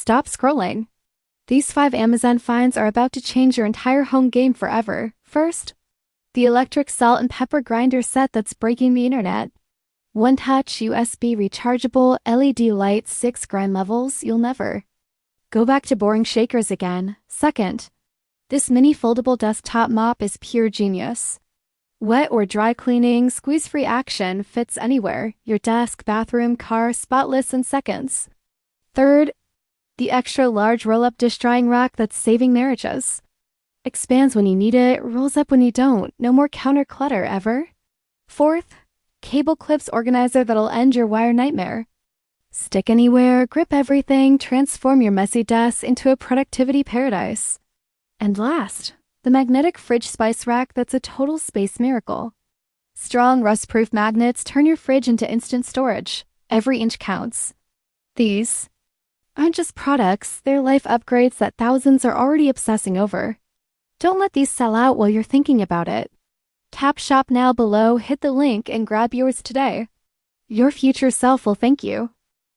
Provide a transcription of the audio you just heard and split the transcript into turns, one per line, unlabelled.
stop scrolling. These 5 Amazon finds are about to change your entire home game forever. First, the electric salt and pepper grinder set that's breaking the internet. One-touch USB rechargeable LED light, 6 grind levels, you'll never go back to boring shakers again. Second, this mini foldable desktop mop is pure genius. Wet or dry cleaning, squeeze-free action, fits anywhere, your desk, bathroom, car, spotless in seconds. Third, the extra large roll-up dish drying rack that's saving marriages. Expands when you need it, rolls up when you don't, no more counter clutter ever. Fourth, cable clips organizer that'll end your wire nightmare. Stick anywhere, grip everything, transform your messy desk into a productivity paradise. And last, the magnetic fridge spice rack that's a total space miracle. Strong rust-proof magnets turn your fridge into instant storage. Every inch counts. These aren't just products, they're life upgrades that thousands are already obsessing over. Don't let these sell out while you're thinking about it. Tap shop now below, hit the link, and grab yours today. Your future self will thank you.